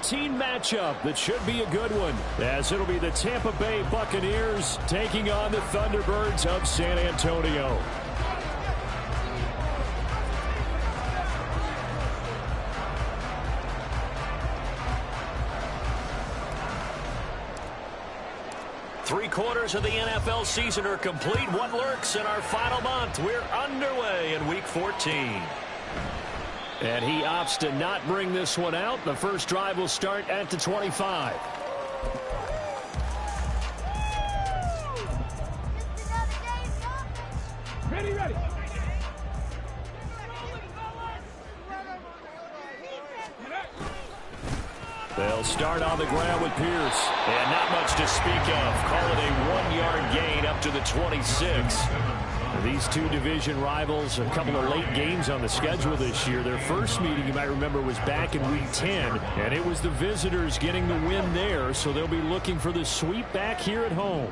14 matchup that should be a good one, as it'll be the Tampa Bay Buccaneers taking on the Thunderbirds of San Antonio. Three-quarters of the NFL season are complete. What lurks in our final month? We're underway in Week 14. And he opts to not bring this one out. The first drive will start at the 25. Ready. They'll start on the ground with Pierce. And not much to speak of. Call it a 1-yard gain up to the 26. These two division rivals, a couple of late games on the schedule this year. Their first meeting, you might remember, was back in Week 10, and it was the visitors getting the win there, so they'll be looking for the sweep back here at home.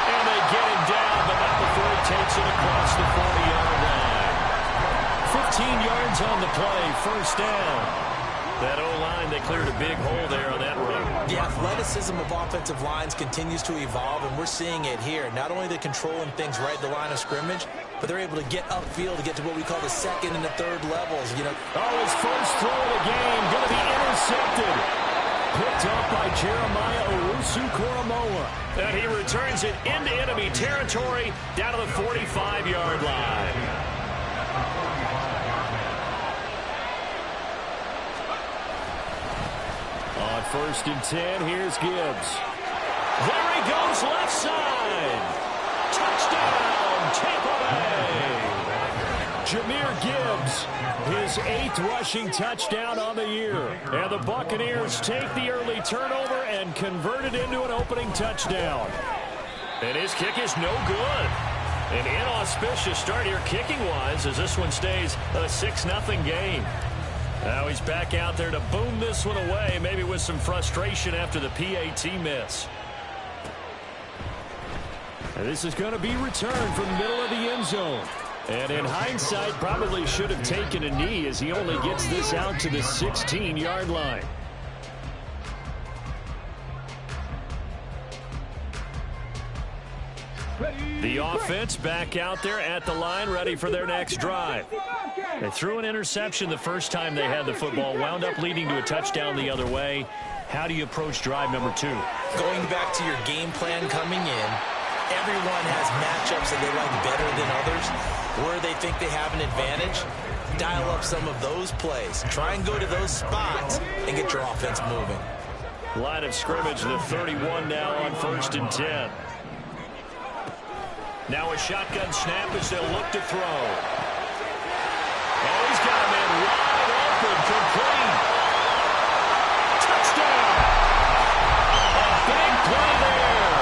And they get him down, but not before he takes it across the 40-yard line. 15 yards on the play, first down. That O-line, they cleared a big hole there on that run. The athleticism of offensive lines continues to evolve, and we're seeing it here. Not only they're controlling things right at the line of scrimmage, but they're able to get upfield to get to what we call the second and the third levels. You know, his first throw of the game going to be intercepted. Picked up by Jeremiah Owusu-Koramoah. And he returns it into enemy territory down to the 45-yard line. On 1st and 10, here's Gibbs. There he goes, left side. Touchdown, Tampa Bay. Jahmyr Gibbs, his 8th rushing touchdown on the year. And the Buccaneers take the early turnover and convert it into an opening touchdown. And his kick is no good. An inauspicious start here kicking-wise as this one stays a 6-0 game. Now he's back out there to boom this one away, maybe with some frustration after the PAT miss. And this is going to be returned from the middle of the end zone. And in hindsight, probably should have taken a knee as he only gets this out to the 16-yard line. The offense back out there at the line, ready for their next drive. They threw an interception the first time they had the football, wound up leading to a touchdown the other way. How do you approach drive number 2? Going back to your game plan coming in, everyone has matchups that they like better than others, where they think they have an advantage. Dial up some of those plays. Try and go to those spots and get your offense moving. Line of scrimmage, the 31 now on 1st and 10. Now a shotgun snap as they'll look to throw. Oh, he's got a man wide open, complete. Touchdown! A big play there.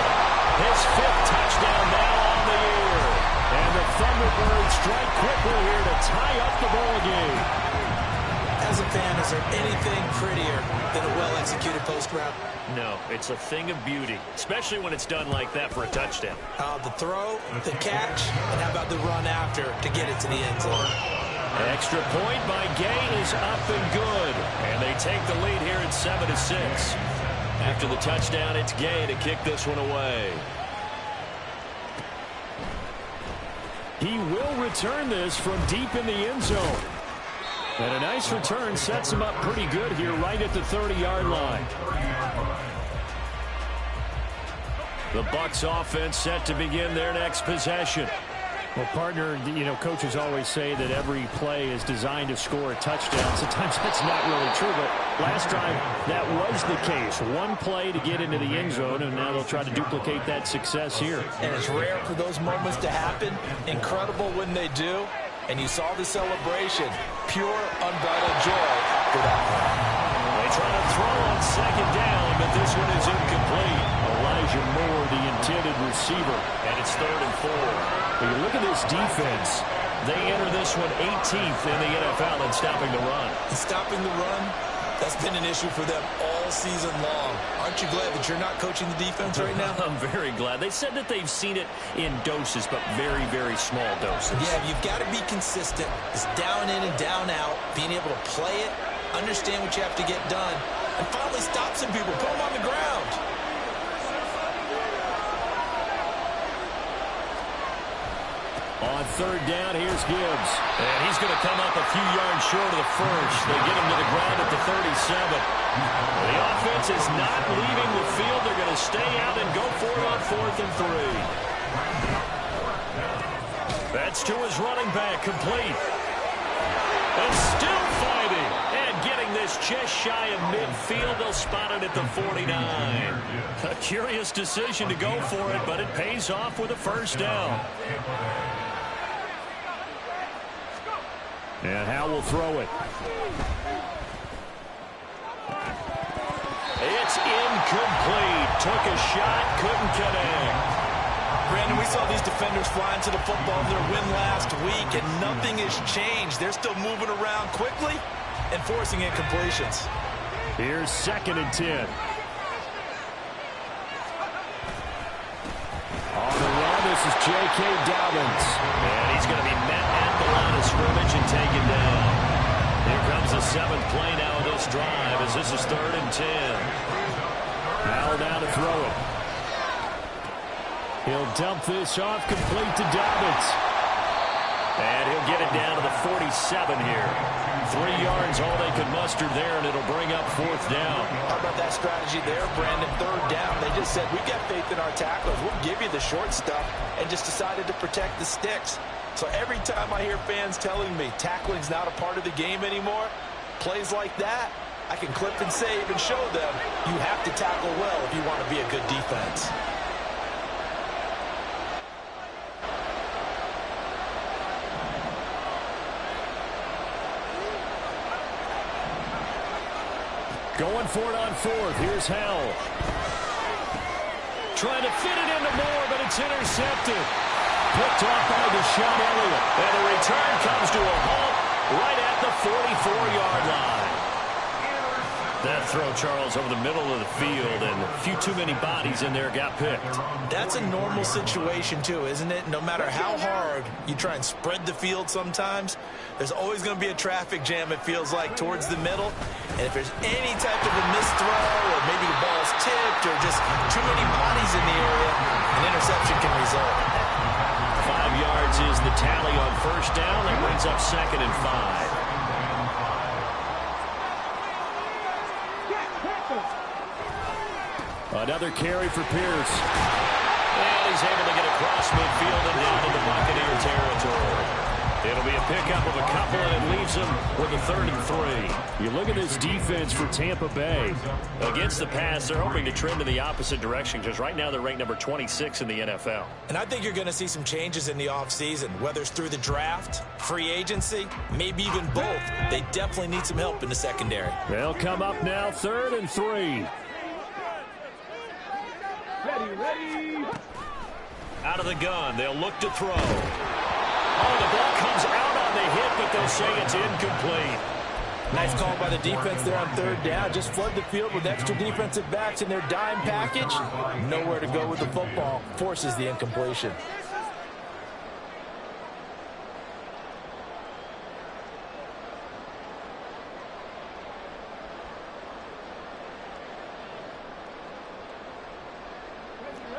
His 5th touchdown now on the year. And the Thunderbirds strike quickly here to tie up the ball game. As a fan, is there anything prettier than a well-executed post route? No, it's a thing of beauty, especially when it's done like that for a touchdown. The throw, the catch, and how about the run after to get it to the end zone? Extra point by Gay is up and good. And they take the lead here at 7-6. After the touchdown, it's Gay to kick this one away. He will return this from deep in the end zone. And a nice return sets him up pretty good here right at the 30-yard line. The Bucs offense set to begin their next possession. Well, partner, you know, coaches always say that every play is designed to score a touchdown. Sometimes that's not really true, but last drive that was the case. One play to get into the end zone, and now they'll try to duplicate that success here. And it's rare for those moments to happen. Incredible when they do. And you saw the celebration. Pure, unbridled joy for that one. They try to throw on 2nd down, but this one is incomplete. Elijah Moore, the intended receiver, and it's 3rd and 4. When you look at this defense, they enter this one 18th in the NFL in stopping the run. And stopping the run, that's been an issue for them all all season long. Aren't you glad that you're not coaching the defense right now? I'm very glad. They said that they've seen it in doses, but very, very small doses. Yeah, you've got to be consistent. It's down in and down out, being able to play it, understand what you have to get done, and finally stop some people, put them on the ground. On third down, here's Gibbs. And he's going to come up a few yards short of the first. They get him to the ground at the 37. The offense is not leaving the field. They're going to stay out and go for it on 4th and 3. That's to his running back, complete. And still fighting. And getting this just shy of midfield. They'll spot it at the 49. A curious decision to go for it, but it pays off with a first down. And Howe will throw it. It's incomplete. Took a shot, couldn't connect. Brandon, we saw these defenders flying to the football in their win last week, and nothing has changed. They're still moving around quickly and forcing incompletions. Here's 2nd and 10. On the run, this is J.K. Dobbins. And he's going to be met at the line of scrimmage and taken down. Here comes the 7th play now of this drive as this is 3rd and 10. Howell down to throw it. He'll dump this off, complete to Dobbins. And he'll get it down to the 47 here. 3 yards, all they could muster there, and it'll bring up 4th down. How about that strategy there, Brandon? 3rd down. They just said, we've got faith in our tacklers. We'll give you the short stuff, and just decided to protect the sticks. So every time I hear fans telling me tackling's not a part of the game anymore, plays like that, I can clip and save and show them you have to tackle well if you want to be a good defense. Going for it on 4th. Here's Howell. Trying to fit it into Moore, but it's intercepted. Picked off by Deshaun Elliott. And the return comes to a halt right at the 44-yard line. That throw, Charles, over the middle of the field, and a few too many bodies in there got picked. That's a normal situation, too, isn't it? No matter how hard you try and spread the field sometimes, there's always going to be a traffic jam, it feels like, towards the middle. And if there's any type of a missed throw, or maybe the ball's tipped, or just too many bodies in the area, an interception can result. 5 yards is the tally on first down. That brings up 2nd and 5. Another carry for Pierce. And he's able to get across midfield and down into Buccaneer territory. It'll be a pickup of a couple, and it leaves them with a 3rd and 3. You look at this defense for Tampa Bay. Against the pass, they're hoping to trend in the opposite direction, because right now they're ranked number 26 in the NFL. And I think you're going to see some changes in the offseason, whether it's through the draft, free agency, maybe even both. They definitely need some help in the secondary. They'll come up now, 3rd and 3. Ready. Out of the gun, they'll look to throw. Oh, the ball comes out on the hit, but they'll say it's incomplete. Nice call by the defense there on 3rd down. Just flood the field with extra defensive backs in their dime package. Nowhere to go with the football. Forces the incompletion.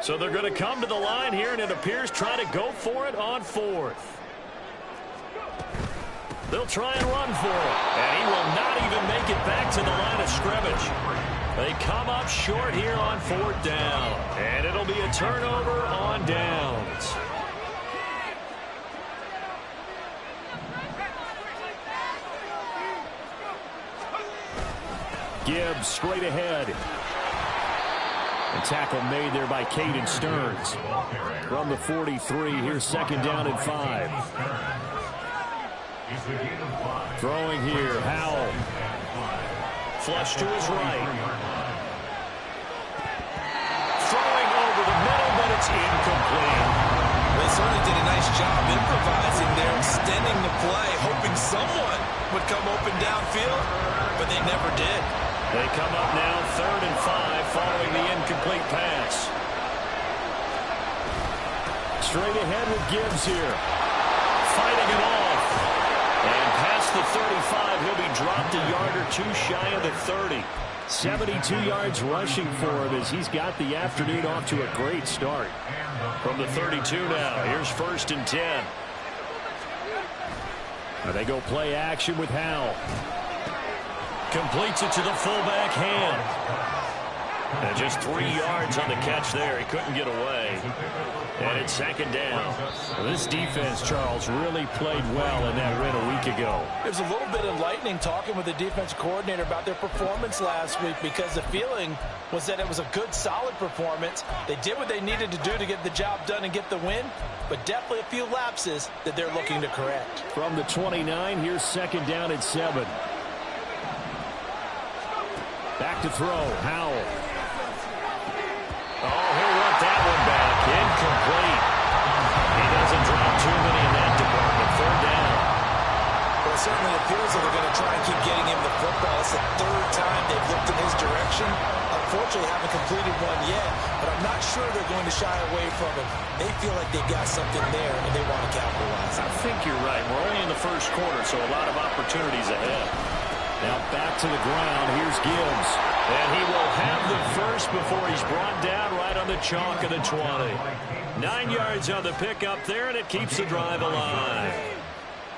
So they're going to come to the line here, and it appears try to go for it on 4th. They'll try and run for it. And he will not even make it back to the line of scrimmage. They come up short here on 4th down. And it'll be a turnover on downs. Gibbs straight ahead. A tackle made there by Caden Stearns. From the 43, here's 2nd down and 5. Throwing here, Howell. Flush to his right. Throwing over the middle, but it's incomplete. They certainly did a nice job improvising there, extending the play, hoping someone would come open downfield, but they never did. They come up now 3rd and 5 following the incomplete pass. Straight ahead with Gibbs here. Fighting it off. And past the 35, he'll be dropped a yard or two shy of the 30. 72 yards rushing for him as he's got the afternoon off to a great start. From the 32 now, here's 1st and 10. Now they go play action with Howell. Completes it to the fullback hand. And just 3 yards on the catch there. He couldn't get away. And it's 2nd down. Well, this defense, Charles, really played well in that win a week ago. It was a little bit enlightening talking with the defense coordinator about their performance last week, because the feeling was that it was a good, solid performance. They did what they needed to do to get the job done and get the win, but definitely a few lapses that they're looking to correct. From the 29, here's 2nd down at 7. Back to throw, Howell. Oh, he'll want that one back. Incomplete. He doesn't drop too many in that department. 3rd down. Well, it certainly appears that they're going to try and keep getting him the football. It's the 3rd time they've looked in his direction. Unfortunately, haven't completed one yet, but I'm not sure they're going to shy away from him. They feel like they've got something there, and they want to capitalize. I think you're right. We're only in the 1st quarter, so a lot of opportunities ahead. Now back to the ground. Here's Gibbs. And he will have the first before he's brought down right on the chalk of the 20. 9 yards on the pickup there, and it keeps the drive alive.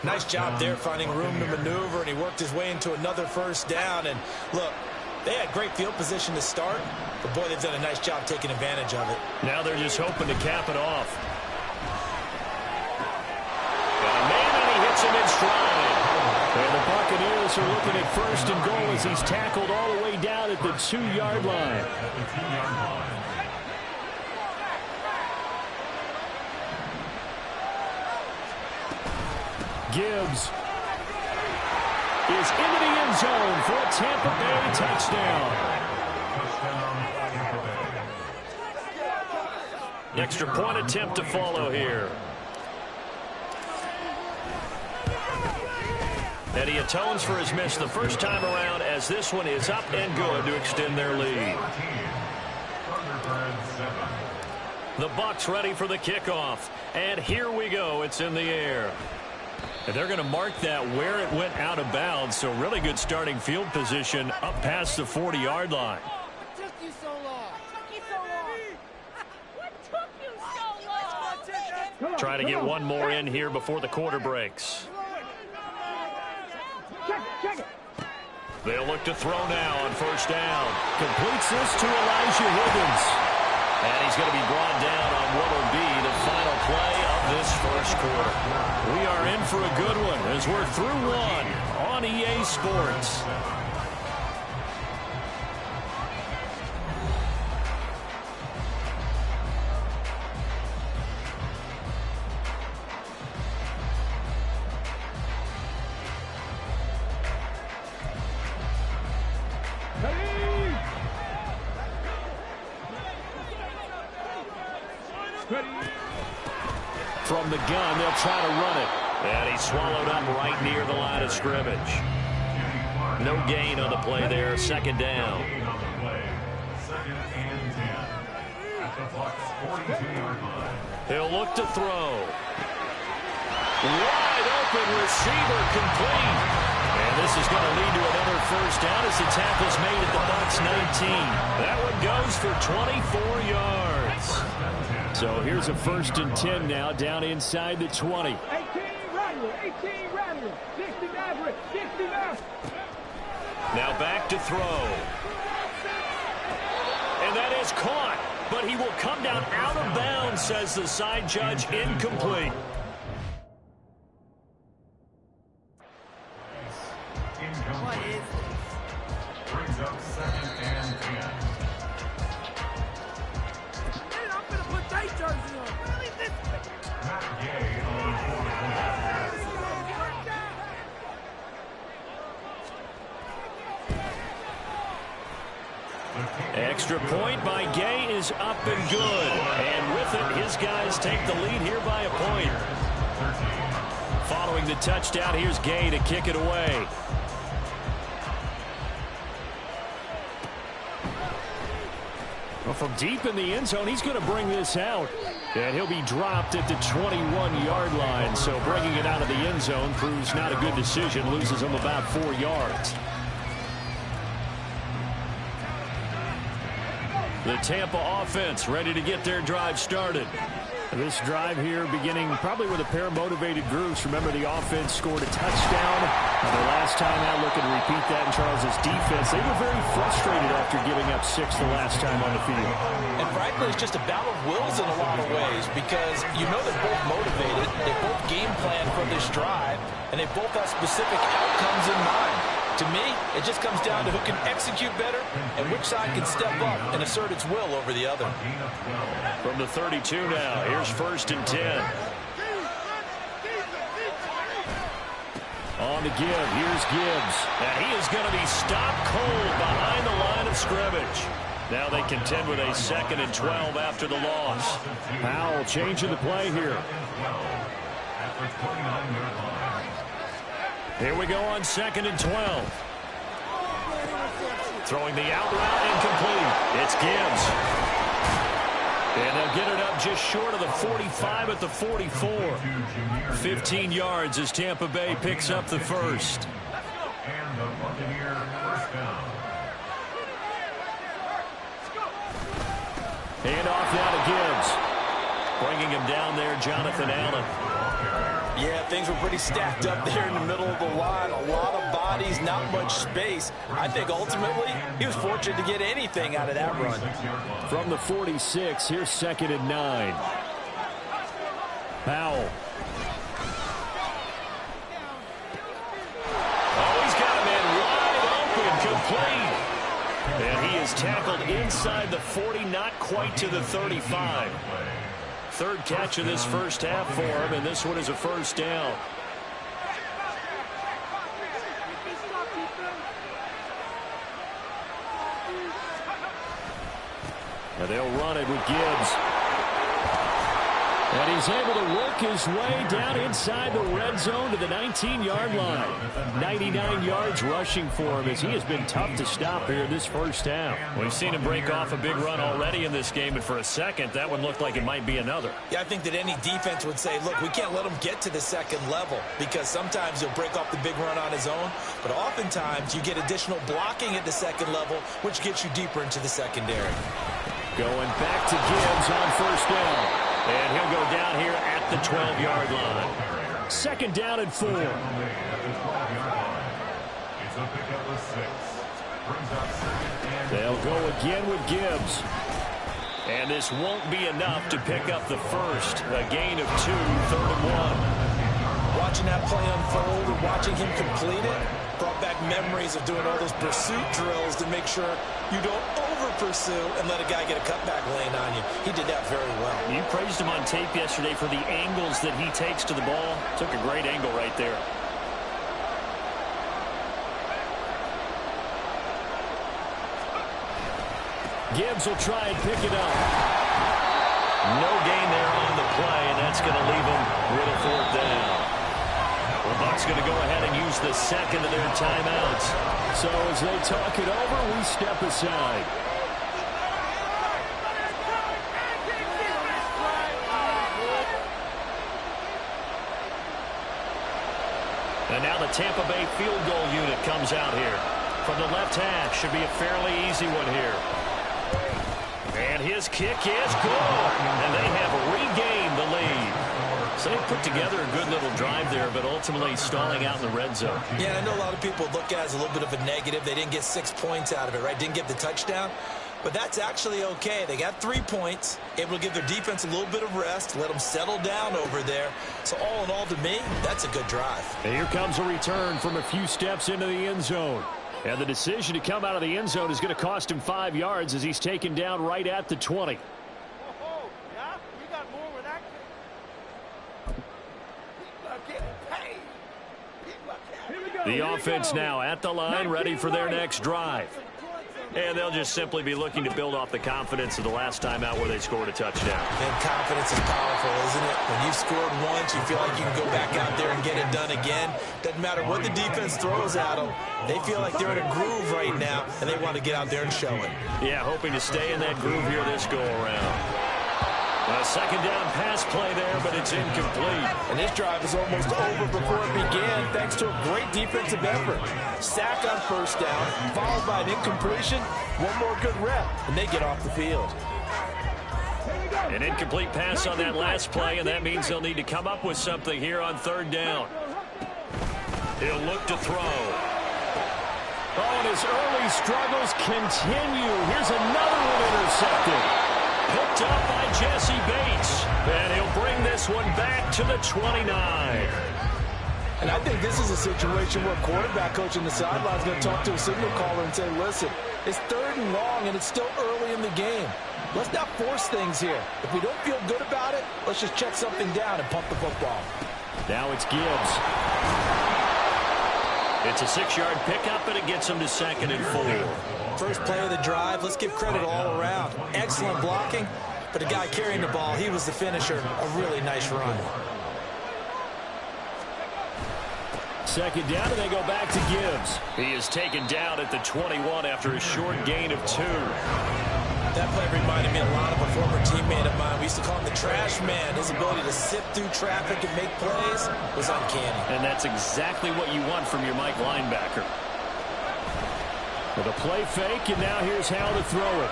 Nice job there finding room to maneuver, and he worked his way into another 1st down. And look, they had great field position to start, but boy, they've done a nice job taking advantage of it. Now they're just hoping to cap it off. Maybe he hits him in stride. And the Buccaneers are looking at 1st and goal as he's tackled all the way down at the 2-yard line. Gibbs is into the end zone for a Tampa Bay touchdown. Extra point attempt to follow here. And he atones for his miss the first time around, as this one is up and good to extend their lead. The Bucs ready for the kickoff. And here we go. It's in the air. And they're going to mark that where it went out of bounds. So really good starting field position up past the 40-yard line. What took you so long? What took you so long? Try to get one more in here before the quarter breaks. Check it. They'll look to throw now on 1st down. Completes this to Elijah Higgins. And he's going to be brought down on what will be the final play of this 1st quarter. We are in for a good one as we're through one on EA Sports. From the gun, they'll try to run it. And he's swallowed up right near the line of scrimmage. No gain on the play there. 2nd down. He'll look to throw. Wide open receiver complete. And this is going to lead to another 1st down as the tackle's made at the Bucs 19. That one goes for 24 yards. So here's a 1st and 10 now down inside the 20. 18 Rattler, 60 Maverick, 60 Maverick. Now back to throw. And that is caught, but he will come down out of bounds, says the side judge. Incomplete. What is this? Brings up 2nd and 10. I'm going to put that jersey on. What is this? Matt Gay on 4. Extra point by Gay is up and good. And with it, his guys take the lead here by a point. Following the touchdown, here's Gay to kick it away. Well, from deep in the end zone, he's going to bring this out. And he'll be dropped at the 21-yard line. So bringing it out of the end zone proves not a good decision. Loses him about 4 yards. The Tampa offense ready to get their drive started. This drive here beginning probably with a pair of motivated groups. Remember, the offense scored a touchdown. The last time out, looking to repeat that in Charles' defense. They were very frustrated after giving up 6 the last time on the field. And frankly, it's just a battle of wills in a lot of ways because you know they're both motivated. They both game plan for this drive, and they both have specific outcomes in mind. To me, it just comes down to who can execute better and which side can step up and assert its will over the other. From the 32 now, here's 1st and 10. On the give, here's Gibbs. And he is going to be stopped cold behind the line of scrimmage. Now they contend with a 2nd and 12 after the loss. Powell changing the play here. Here we go on 2nd and 12. Throwing the out route incomplete. It's Gibbs. And they'll get it up just short of the 45 at the 44. 15 yards as Tampa Bay picks up the first. And the Buccaneer first down. Hand off now to Gibbs. Bringing him down there, Jonathan Allen. Yeah, things were pretty stacked up there in the middle of the line. A lot of bodies, not much space. I think ultimately he was fortunate to get anything out of that run. From the 46, here's 2nd and 9. Powell. Oh, he's got a man wide open, complete. And he is tackled inside the 40, not quite to the 35. 3rd catch of this first half for him, and this one is a first down. And they'll run it with Gibbs. And he's able to work his way down inside the red zone to the 19-yard line. 99 yards rushing for him as he has been tough to stop here in this first half. We've seen him break off a big run already in this game, and for a second, that one looked like it might be another. Yeah, I think that any defense would say, look, we can't let him get to the 2nd level because sometimes he'll break off the big run on his own, but oftentimes you get additional blocking at the 2nd level, which gets you deeper into the secondary. Going back to Gibbs on first down. And he'll go down here at the 12-yard line. 2nd down and 4. They'll go again with Gibbs. And this won't be enough to pick up the first. A gain of 2, 3rd and 1. Watching that play unfold and watching him complete it brought back memories of doing all those pursuit drills to make sure you don't over-pursue and let a guy get a cutback lane on you. He did that very well. You praised him on tape yesterday for the angles that he takes to the ball. Took a great angle right there. Gibbs will try and pick it up. No gain there on the play, and that's going to leave him with a 4th down. The Bucs going to go ahead and use the 2nd of their timeouts. So as they talk it over, we step aside. And now the Tampa Bay field goal unit comes out here. From the left hash, should be a fairly easy one here. And his kick is good. And they have regained the lead. So they put together a good little drive there, but ultimately stalling out in the red zone. Yeah, I know a lot of people look at it as a little bit of a negative. They didn't get 6 points out of it, right? Didn't get the touchdown. But that's actually okay. They got 3 points, able to give their defense a little bit of rest, let them settle down over there. So all in all, to me, that's a good drive. And here comes a return from a few steps into the end zone. And the decision to come out of the end zone is going to cost him 5 yards as he's taken down right at the 20. The offense now at the line, ready for their next drive. And they'll just simply be looking to build off the confidence of the last time out where they scored a touchdown. And confidence is powerful, isn't it? When you've scored once, you feel like you can go back out there and get it done again. Doesn't matter what the defense throws at them. They feel like they're in a groove right now, and they want to get out there and show it. Yeah, hoping to stay in that groove here this go-around. A second down pass play there, but it's incomplete. And this drive is almost over before it began, thanks to a great defensive effort. Sack on first down, followed by an incompletion. One more good rep, and they get off the field. An incomplete pass on that last play, and that means they'll need to come up with something here on third down. He'll look to throw. Oh, and his early struggles continue. Here's another one intercepted. Picked up by Jesse Bates. And he'll bring this one back to the 29. And I think this is a situation where quarterback coach on the sideline is going to talk to a signal caller and say, listen, it's third and long, and it's still early in the game. Let's not force things here. If we don't feel good about it, let's just check something down and pump the football. Now it's Gibbs. It's a 6-yard pickup, and it gets him to 2nd and 4. First play of the drive, let's give credit all around. Excellent blocking, but the guy carrying the ball, he was the finisher. A really nice run. Second down, and they go back to Gibbs. He is taken down at the 21 after a short gain of 2. That play reminded me a lot of a former teammate of mine. We used to call him the trash man. His ability to sift through traffic and make plays was uncanny. And that's exactly what you want from your Mike linebacker. With a play fake, and now here's how to throw it.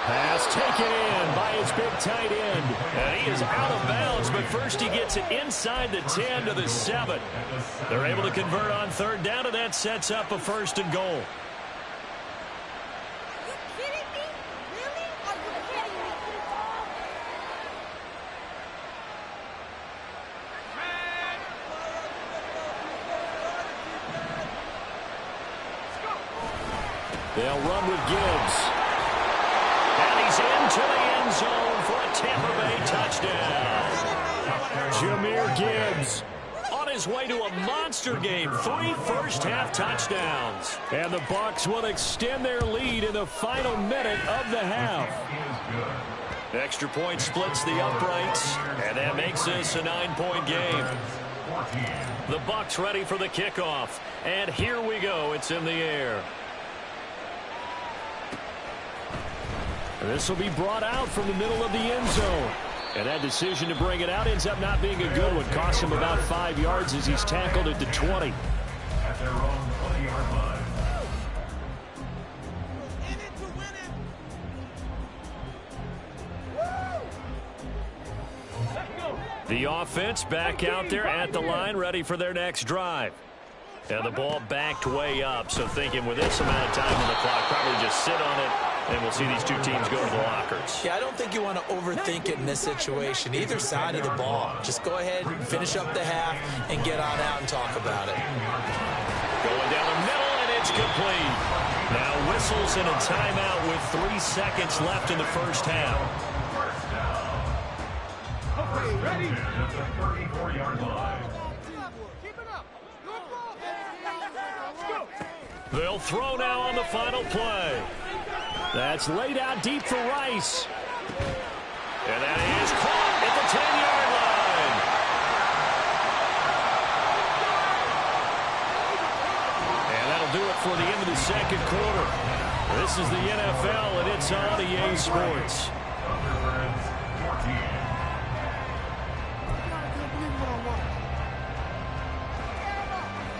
Pass taken in by his big tight end. And he is out of bounds, but first he gets it inside the 10 to the 7. They're able to convert on third down, and that sets up a 1st and goal. They'll run with Gibbs. And he's into the end zone for a Tampa Bay touchdown. Jahmyr Gibbs on his way to a monster game. 3 first-half touchdowns. And the Bucs will extend their lead in the final minute of the half. Extra point splits the uprights, and that makes this a 9-point game. The Bucs ready for the kickoff. And here we go. It's in the air. This will be brought out from the middle of the end zone. And that decision to bring it out ends up not being a good one. Costs him about 5 yards as he's tackled at the 20. At their own 20-yard line. The offense back out there at the line, ready for their next drive. And the ball backed way up, so thinking with this amount of time on the clock, probably just sit on it, and we'll see these two teams go to the lockers. Yeah, I don't think you want to overthink it in this situation, either side of the ball. Just go ahead and finish up the half and get on out and talk about it. Going down the middle, and it's complete. Now whistles and a timeout with 3 seconds left in the first half. Okay, ready? At the 34-yard line. They'll throw now on the final play. That's laid out deep for Rice. And that is caught at the 10-yard line. And that'll do it for the end of the second quarter. This is the NFL, and it's on EA Sports.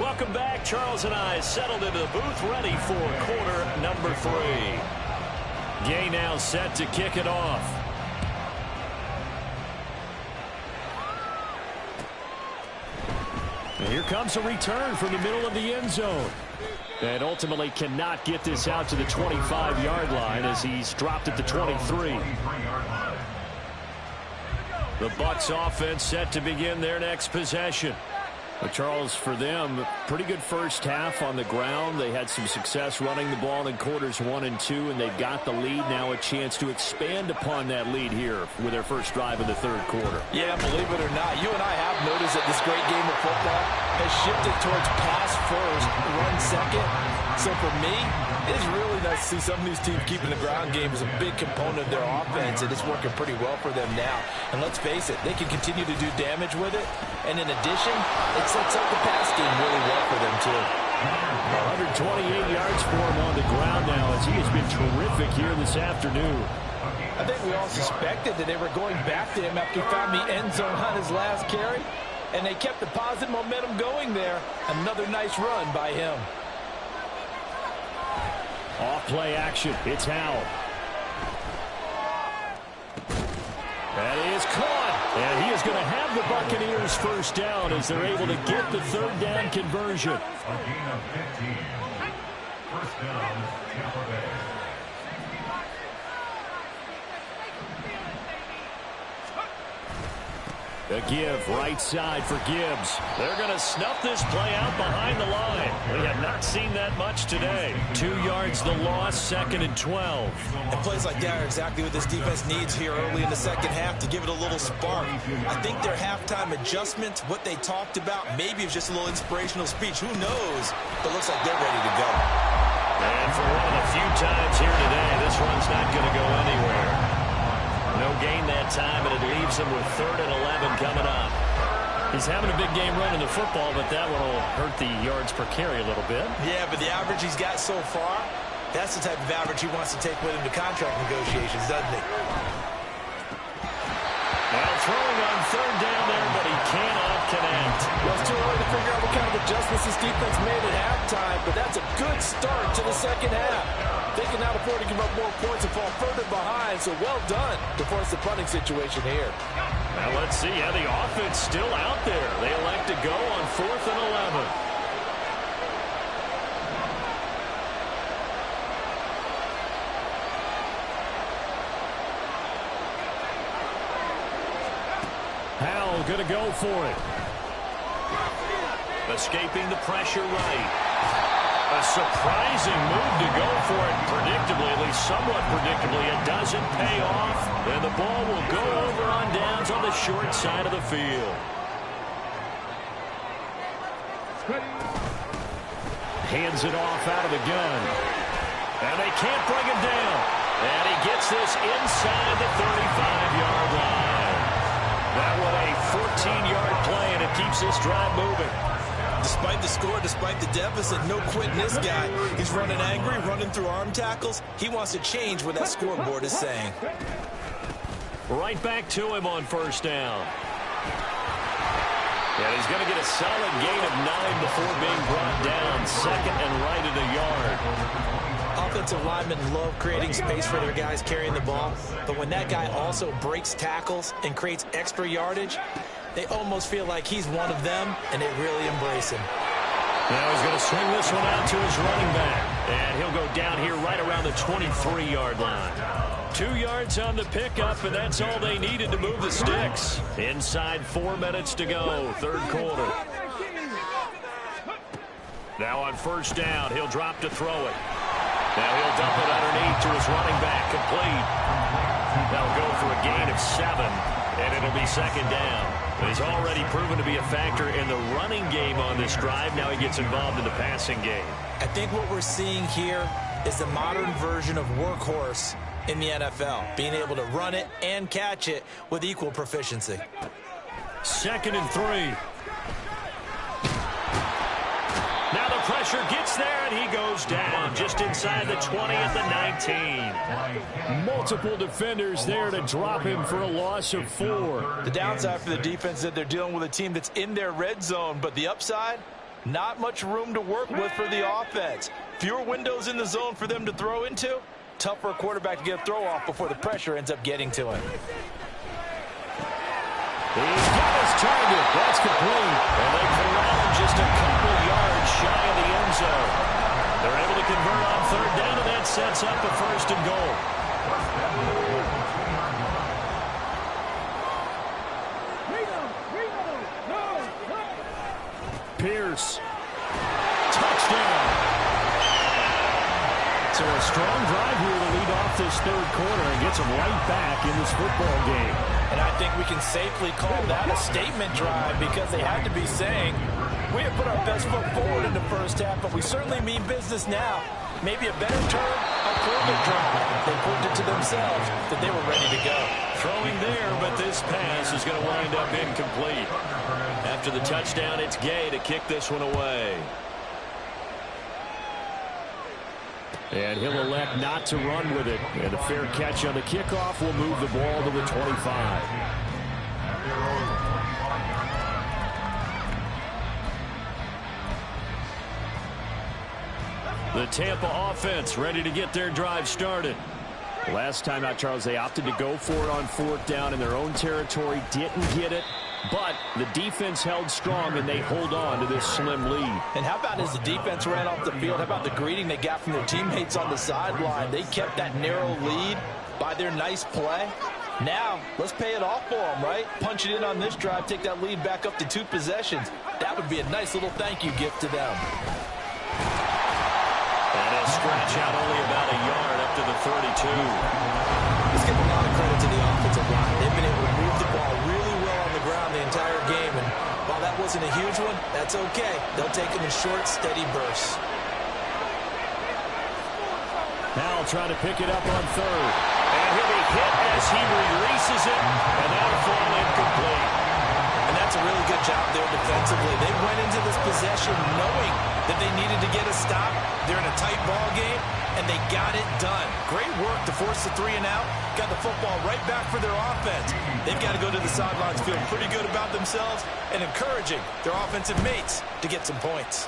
Welcome back. Charles and I settled into the booth, ready for quarter number 3. Gay now set to kick it off. And here comes a return from the middle of the end zone. And ultimately cannot get this out to the 25-yard line as he's dropped at the 23. The Bucs offense set to begin their next possession. But Charles, for them, pretty good first half on the ground. They had some success running the ball in quarters 1 and 2, and they've got the lead. Now a chance to expand upon that lead here with their first drive in the third quarter. Yeah, believe it or not, you and I have noticed that this great game of football has shifted towards pass first, run second. So for me, it's really nice to see some of these teams keeping the ground game as a big component of their offense, and it's working pretty well for them now. And let's face it, they can continue to do damage with it. And in addition, it sets up the pass game really well for them too. 128 yards for him on the ground now as he has been terrific here this afternoon. I think we all suspected that they were going back to him after he found the end zone on his last carry. And they kept the positive momentum going there. Another nice run by him. Off play action. It's Howell. That is caught. And he is going to have the Buccaneers first down as they're able to get the third down conversion. A gain of 15. First down, Tampa Bay. The give right side for Gibbs. They're going to snuff this play out behind the line. We have not seen that much today. 2 yards the loss, 2nd and 12. And plays like that are exactly what this defense needs here early in the second half to give it a little spark. I think their halftime adjustment, what they talked about, maybe it's just a little inspirational speech. Who knows? But it looks like they're ready to go. And for one of the few times here today, this run's not going to go anywhere. No gain that time, and it leaves him with 3rd and 11 coming up. He's having a big game running the football, but that one will hurt the yards per carry a little bit. Yeah, but the average he's got so far, that's the type of average he wants to take with him to contract negotiations, doesn't he? Well, throwing on 3rd down there, but he cannot connect. Well, it's too early to figure out what kind of adjustments this defense made at halftime, but that's a good start to the second half. They can now afford to give up more points and fall further behind, so well done to force the punting situation here. Now let's see how the offense still out there. They elect to go on 4th and 11. Howell going to go for it. Escaping the pressure right. A surprising move to go for it predictably, at least somewhat predictably. It doesn't pay off, and the ball will go over on downs on the short side of the field. Hands it off out of the gun. And they can't bring him down. And he gets this inside the 35-yard line. That was a 14-yard play, and it keeps this drive moving. Despite the score, despite the deficit, no quitting this guy. He's running angry, running through arm tackles. He wants to change what that scoreboard is saying. Right back to him on 1st down. And he's going to get a solid gain of 9 before being brought down. 2nd and right at a yard. Offensive linemen love creating space for their guys carrying the ball. But when that guy also breaks tackles and creates extra yardage, they almost feel like he's one of them, and they really embrace him. Now he's going to swing this one out to his running back. And he'll go down here right around the 23-yard line. 2 yards on the pickup, and that's all they needed to move the sticks. Inside 4 minutes to go, 3rd quarter. Now on 1st down, he'll drop to throw it. Now he'll dump it underneath to his running back, complete. They'll go for a gain of 7, and it'll be 2nd down. But he's already proven to be a factor in the running game on this drive. Now he gets involved in the passing game. I think what we're seeing here is the modern version of workhorse in the NFL, being able to run it and catch it with equal proficiency. 2nd and 3. Now the pressure gets there, and he goes down just inside the 20 at the 19. Multiple defenders there to drop him for a loss of 4. The downside for the defense is that they're dealing with a team that's in their red zone, but the upside, not much room to work with for the offense. Fewer windows in the zone for them to throw into. Tough for a quarterback to get a throw off before the pressure ends up getting to him. He's got his target. That's complete. And they corral him just a couple yards shy of the end zone. They're able to convert on 3rd down, and that sets up a 1st and goal. Pierce. Touchdown. So a strong drive here to lead off this 3rd quarter and gets them right back in this football game. And I think we can safely call that a statement drive because they had to be saying, We have put our best foot forward in the first half, but we certainly mean business now. Maybe a better term, a further drive. They proved it to themselves that they were ready to go. Throwing there, but this pass is going to wind up incomplete. After the touchdown, it's Gay to kick this one away. And he'll elect not to run with it. And a fair catch on the kickoff will move the ball to the 25. The Tampa offense ready to get their drive started. Last time out, Charles, they opted to go for it on 4th down in their own territory. Didn't get it, but the defense held strong, and they hold on to this slim lead. And how about as the defense ran off the field, how about the greeting they got from their teammates on the sideline? They kept that narrow lead by their nice play. Now, let's pay it off for them, right? Punch it in on this drive, take that lead back up to 2 possessions. That would be a nice little thank you gift to them. And a stretch out only about a yard up to the 32. Let's give a lot of credit to the offensive line. They've been able to move the ball really well on the ground the entire game. And while that wasn't a huge one, that's okay. They'll take them in short, steady bursts. Now trying to pick it up on 3rd. And he'll be hit as he releases it. And that'll fall incomplete. And that's a really good job there defensively. They went into this possession knowing that they needed to get a stop. They're in a tight ball game, and they got it done. Great work to force the 3 and out. Got the football right back for their offense. They've got to go to the sidelines feeling pretty good about themselves and encouraging their offensive mates to get some points.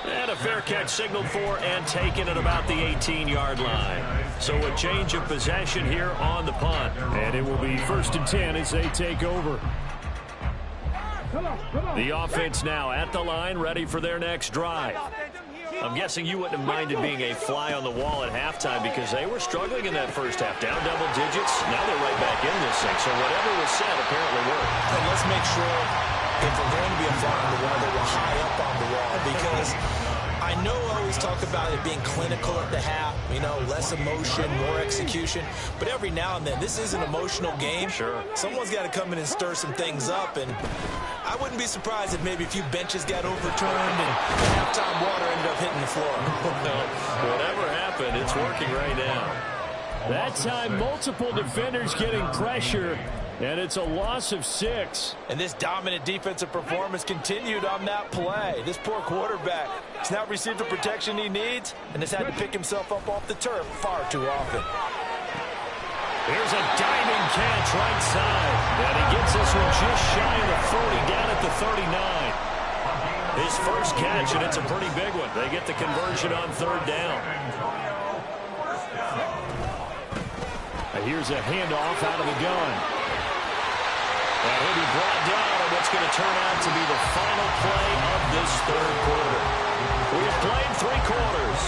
And a fair catch signaled for and taken at about the 18-yard line. So a change of possession here on the punt. And it will be 1st and 10 as they take over. The offense now at the line, ready for their next drive. I'm guessing you wouldn't have minded being a fly on the wall at halftime because they were struggling in that first half. Down double digits. Now they're right back in this thing. So whatever was said apparently worked. And let's make sure if we're going to be a fly on the wall that we're high up on the wall, because I know I always talk about it being clinical at the half, you know, less emotion, more execution. But every now and then, this is an emotional game. Sure. Someone's got to come in and stir some things up, and I wouldn't be surprised if maybe a few benches got overturned and halftime water ended up hitting the floor. Whatever happened, it's working right now. That time, multiple defenders getting pressure, and it's a loss of 6. And this dominant defensive performance continued on that play. This poor quarterback has not received the protection he needs and has had to pick himself up off the turf far too often. Here's a diving catch right side. And he gets this one just shy of the 40, down at the 39. His first catch, and it's a pretty big one. They get the conversion on 3rd down. And here's a handoff out of the gun. And he'll be brought down on what's going to turn out to be the final play of this 3rd quarter. We have played 3 quarters.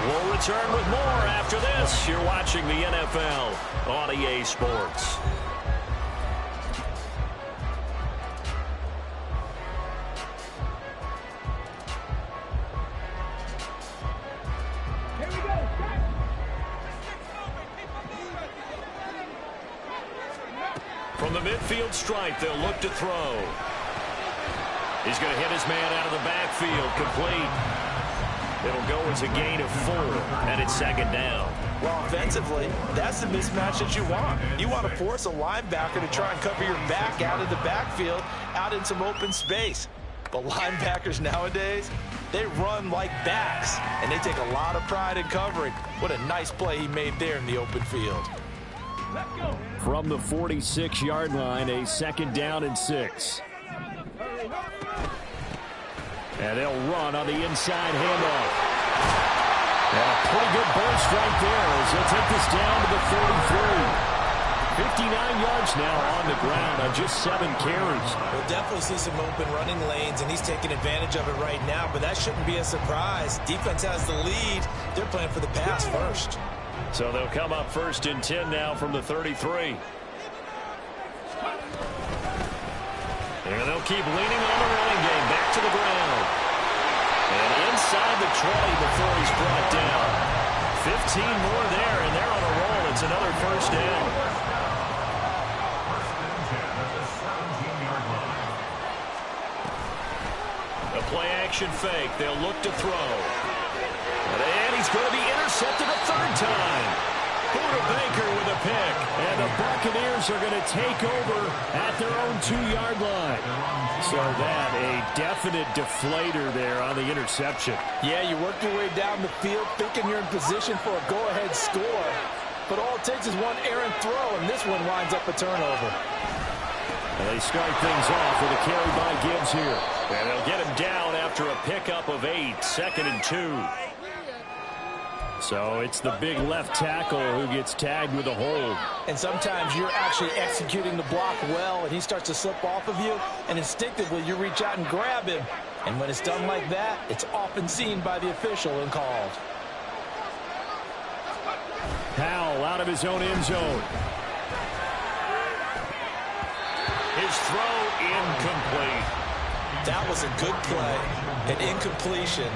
We'll return with more after this. You're watching the NFL on EA Sports. Here we go. From the midfield stripe, they'll look to throw. He's going to hit his man out of the backfield, complete. It'll go as a gain of 4, and it's 2nd down. Well, offensively, that's the mismatch that you want. You want to force a linebacker to try and cover your back out of the backfield, out in some open space. But linebackers nowadays, they run like backs, and they take a lot of pride in covering. What a nice play he made there in the open field. From the 46-yard line, a 2nd down and 6. And they'll run on the inside handoff. And a pretty good burst right there as they'll take this down to the 43. 59 yards now on the ground on just 7 carries. We'll definitely see some open running lanes, and he's taking advantage of it right now, but that shouldn't be a surprise. Defense has the lead. They're playing for the pass first. So they'll come up 1st and 10 now from the 33. And they'll keep leaning on the running game. Back to the ground. And inside the 20 before he's brought down. 15 more there, and they're on a roll. It's another 1st down. play action fake. They'll look to throw. And he's going to be intercepted a third time. Buda Baker with a pick. And the Buccaneers are going to take over at their own 2-yard line. So that, a definite deflator there on the interception. Yeah, you work your way down the field thinking you're in position for a go-ahead score. But all it takes is one errant throw, and this one winds up a turnover. And they start things off with a carry by Gibbs here. And they'll get him down after a pickup of 8, 2nd and 2. So it's the big left tackle who gets tagged with a hold. And sometimes you're actually executing the block well, and he starts to slip off of you, and instinctively you reach out and grab him. And when it's done like that, it's often seen by the official and called. Powell out of his own end zone. His throw incomplete. That was a good play, an incompletion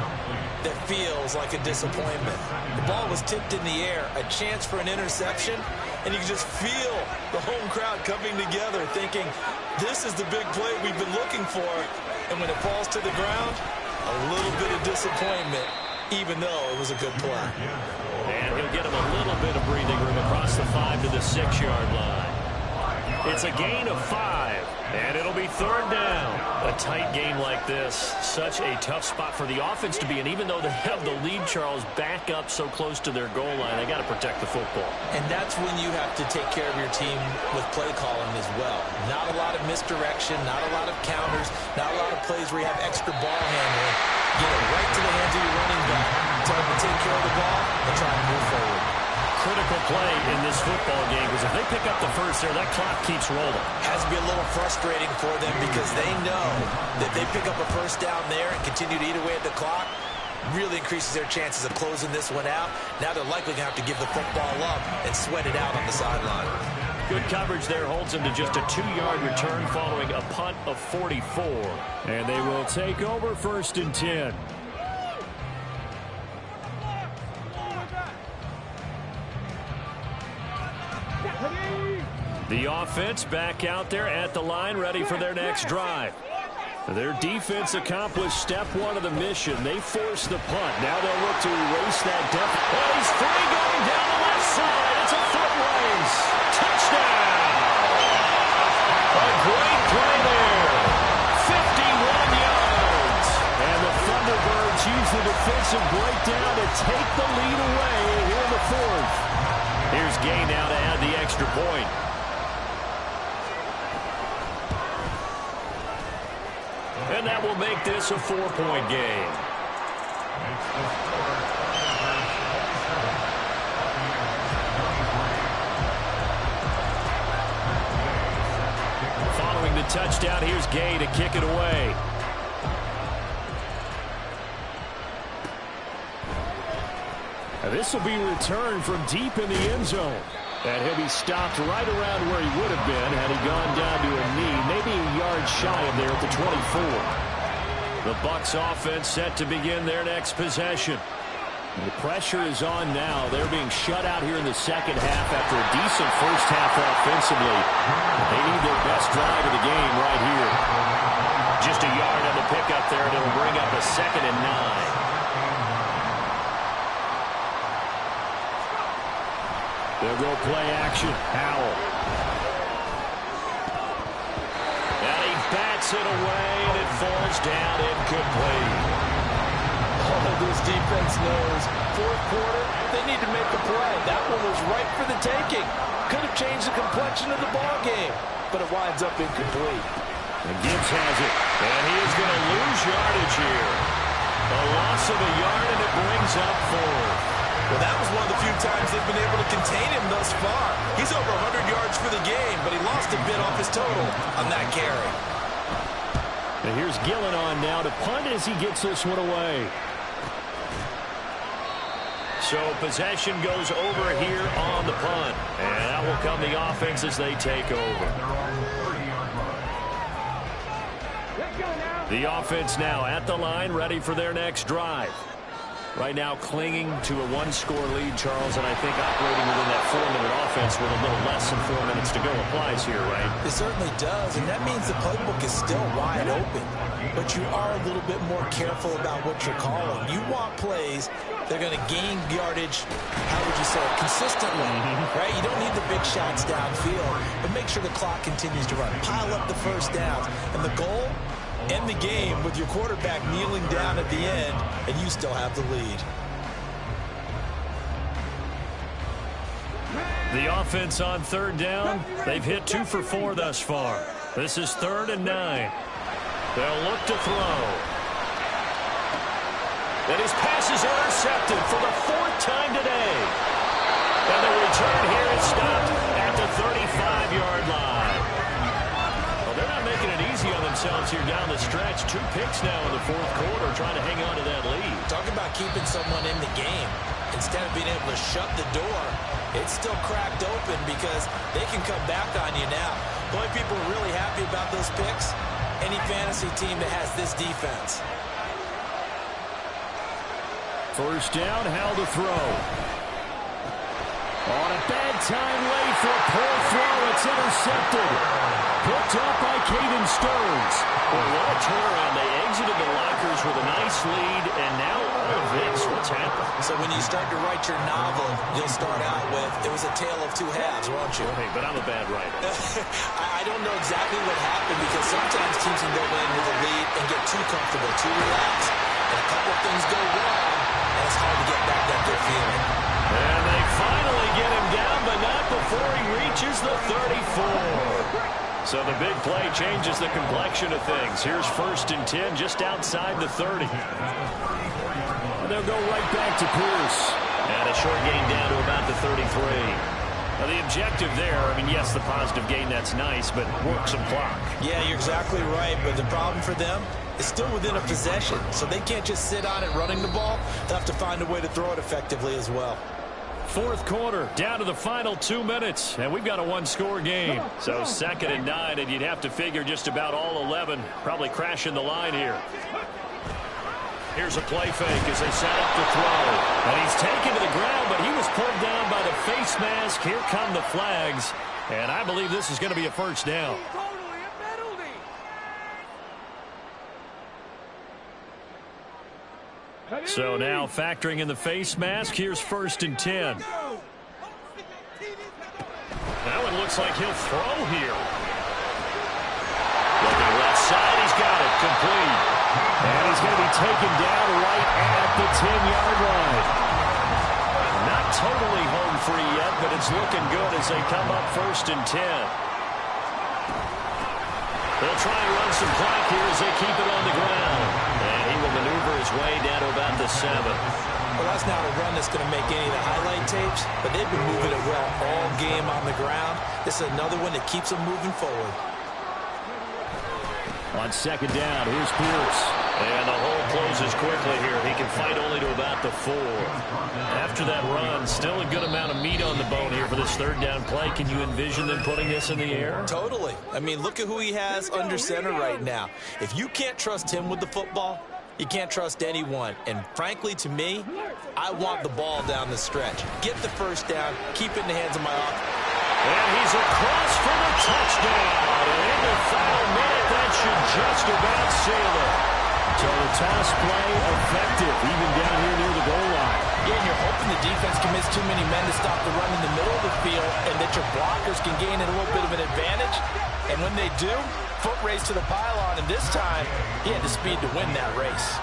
that feels like a disappointment. The ball was tipped in the air, a chance for an interception, and you can just feel the home crowd coming together thinking, this is the big play we've been looking for. And when it falls to the ground, a little bit of disappointment, even though it was a good play. And he'll get him a little bit of breathing room across the 5 to the 6-yard line. It's a gain of 5, and it'll be 3rd down. A tight game like this, such a tough spot for the offense to be in. Even though they have the lead, Charles, back up so close to their goal line, they got to protect the football. And that's when you have to take care of your team with play calling as well. Not a lot of misdirection, not a lot of counters, not a lot of plays where you have extra ball handling. Get it right to the hands of your running back. Tell them to take care of the ball and try to move forward. Critical play in this football game, because if they pick up the first there, that clock keeps rolling. Has to be a little frustrating for them because they know that they pick up a first down there and continue to eat away at the clock, really increases their chances of closing this one out. Now they're likely going to have to give the football up and sweat it out on the sideline. Good coverage there holds him to just a 2-yard return following a punt of 44. And they will take over 1st and 10. The offense back out there at the line, ready for their next drive. Their defense accomplished step 1 of the mission. They forced the punt. Now they'll look to erase that deficit. Oh, he's free going down the left side. It's a foot race. Touchdown. A great play there. 51 yards. And the Thunderbirds use the defensive breakdown to take the lead away here in the 4th. Here's Gay now to add the extra point. And that will make this a 4-point game. Following the touchdown, here's Gay to kick it away. And this will be returned from deep in the end zone. And he'll be stopped right around where he would have been had he gone down to a knee, maybe a yard shy of there at the 24. The Bucs offense set to begin their next possession. The pressure is on now. They're being shut out here in the second half after a decent first half offensively. They need their best drive of the game right here. Just a yard on the pickup there, and it'll bring up a 2nd and 9. They'll go play action. Powell. And he bats it away, and it falls down incomplete. Oh, this defense knows. 4th quarter, they need to make a play. That one was right for the taking. Could have changed the complexion of the ball game, but it winds up incomplete. And Gibbs has it, and he is going to lose yardage here. A loss of a yard, and it brings up 4th. Well, that was one of the few times they've been able to contain him thus far. He's over 100 yards for the game, but he lost a bit off his total on that carry. And here's Gillen on now to punt as he gets this one away. So possession goes over here on the punt. And that will come the offense as they take over. The offense now at the line, ready for their next drive. Right now clinging to a one-score lead, Charles, and I think operating within that 4-minute offense with a little less than 4 minutes to go applies here, right? It certainly does, and that means the playbook is still wide open. But you are a little bit more careful about what you're calling. You want plays that are going to gain yardage, how would you say it, consistently, right? You don't need the big shots downfield, but make sure the clock continues to run. Pile up the first downs, and the goal, end the game with your quarterback kneeling down at the end, and you still have the lead. The offense on third down, they've hit 2 for 4 thus far. This is 3rd and 9. They'll look to throw. And his pass is intercepted for the 4th time today. And the return here is stopped at the 35-yard line. Well, they're not making it easy on themselves here down the stretch. 2 picks now in the 4th quarter, trying to hang on to that lead. Talk about keeping someone in the game. Instead of being able to shut the door, it's still cracked open because they can come back on you now. The only people are really happy about those picks, any fantasy team that has this defense. First down, how to throw. On a bad time late for a poor throw. It's intercepted. Picked up by Caden Stearns. Well, what a turnaround. They exited the lockers with a nice lead, and now all of this. What's happened? So when you start to write your novel, you'll start out with, it was a tale of 2 halves, won't you? Hey, but I'm a bad writer. I don't know exactly what happened because sometimes teams can go in with a lead and get too comfortable, too relaxed. And a couple of things go wrong, and it's hard to get back that good feeling. And they finally get him down, but not before he reaches the 34. So the big play changes the complexion of things. Here's 1st and 10 just outside the 30. And they'll go right back to Pierce. And a short gain down to about the 33. Now the objective there, I mean, yes, the positive gain, that's nice, but work some clock. Yeah, you're exactly right, but the problem for them is still within a possession, so they can't just sit on it running the ball. They'll have to find a way to throw it effectively as well. 4th quarter, down to the final 2 minutes, and we've got a 1-score game. So 2nd and 9, and you'd have to figure just about all 11 probably crashing the line here. Here's a play fake as they set up the throw. And he's taken to the ground, but he was pulled down by the face mask. Here come the flags, and I believe this is going to be a 1st down. So now factoring in the face mask, here's 1st and 10. That one looks like he'll throw here. Looking left side, he's got it, complete. And he's going to be taken down right at the 10-yard line. Not totally home free yet, but it's looking good as they come up 1st and 10. They'll try and run some clock here as they keep it on the ground. And he will maneuver his way down to about the 7. Well, that's not a run that's going to make any of the highlight tapes, but they've been moving it well all game on the ground. This is another one that keeps them moving forward. On 2nd down, here's Pierce. And the hole closes quickly here. He can fight only to about the 4. After that run, still a good amount of meat on the bone here for this 3rd down play. Can you envision them putting this in the air? Totally. I mean, look at who he has under center right now. If you can't trust him with the football, you can't trust anyone. And frankly, to me, I want the ball down the stretch. Get the 1st down. Keep it in the hands of my offense. And he's across for the touchdown. And in the final minute, that should just about seal it. So the toss play effective, even down here near the goal line. Yeah, and you're hoping the defense commits too many men to stop the run in the middle of the field and that your blockers can gain a little bit of an advantage. And when they do, foot race to the pylon, and this time, he had the speed to win that race.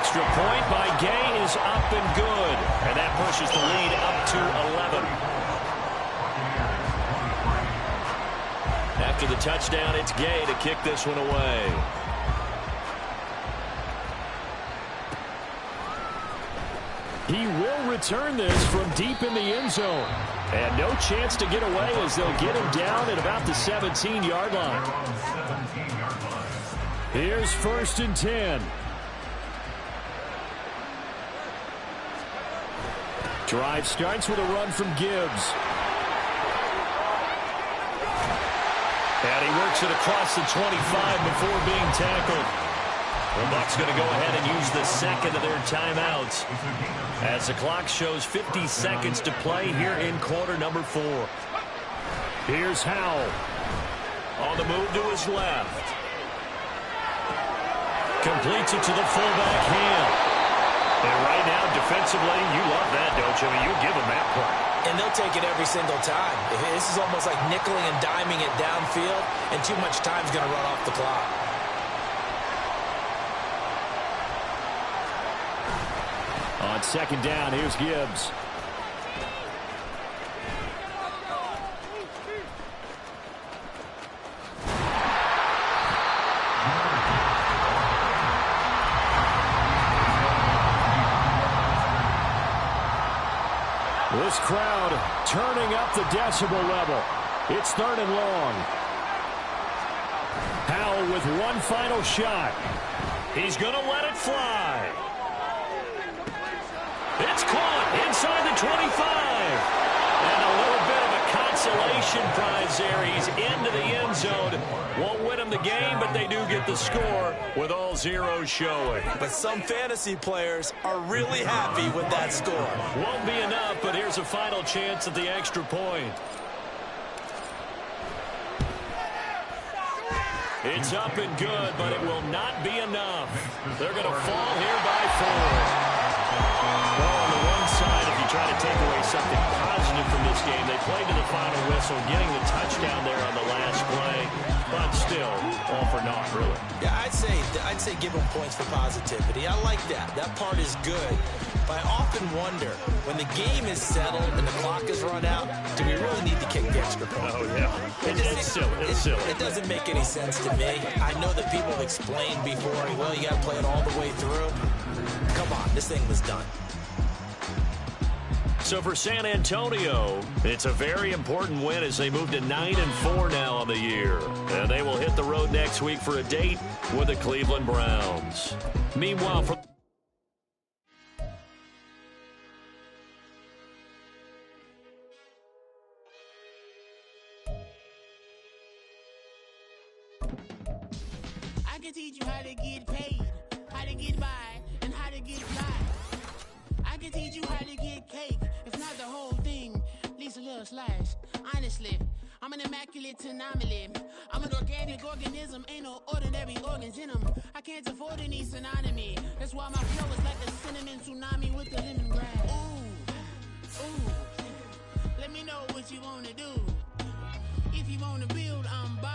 Extra point by Gay is up and good. And that pushes the lead up to 11. After the touchdown, it's Gay to kick this one away. He will return this from deep in the end zone. And no chance to get away as they'll get him down at about the 17-yard line. Here's 1st and 10. Drive starts with a run from Gibbs. And he works it across the 25 before being tackled. The Bucs going to go ahead and use the second of their timeouts as the clock shows 50 seconds to play here in quarter number 4. Here's Howell. On the move to his left. Completes it to the fullback Ham. And right now, defensively, you love that, don't you? I mean, you give them that play. And they'll take it every single time. This is almost like nickeling and diming it downfield, and too much time's going to run off the clock. On second down, here's Gibbs. This crowd turning up the decibel level. It's 3rd and long. Howell with one final shot. He's going to let it fly. It's caught inside the 25. And a little bit of a consolation prize there. He's into the end zone. Won't win them the game, but they do get the score with all zeros showing. But some fantasy players are really happy with that score. Won't be enough, but here's a final chance at the extra point. It's up and good, but it will not be enough. They're going to fall here by 4. Well, on the one side, if you try to take away something positive from this game, they played to the final whistle, getting the touchdown there on the last play, but still, all for naught, really. Yeah, I'd say give them points for positivity. I like that. That part is good. But I often wonder, when the game is settled and the clock is run out, do we really need to kick the extra point? Oh, yeah. It's silly. It's silly. It doesn't make any sense to me. I know that people have explained before, well, you got to play it all the way through. Come on, this thing was done. So for San Antonio, it's a very important win as they move to 9-4 now on the year. And they will hit the road next week for a date with the Cleveland Browns. Meanwhile, for I can teach you how to get paid, how to get by, and how to get fly. I can teach you how to get cake, if not the whole thing, at least a little slice. Honestly, I'm an immaculate anomaly. I'm an organic organism, ain't no ordinary organs in them. I can't afford any synonymy. That's why my flow is like a cinnamon tsunami with the lemongrass. Ooh, ooh. Let me know what you wanna do. If you wanna build, I'm Bob.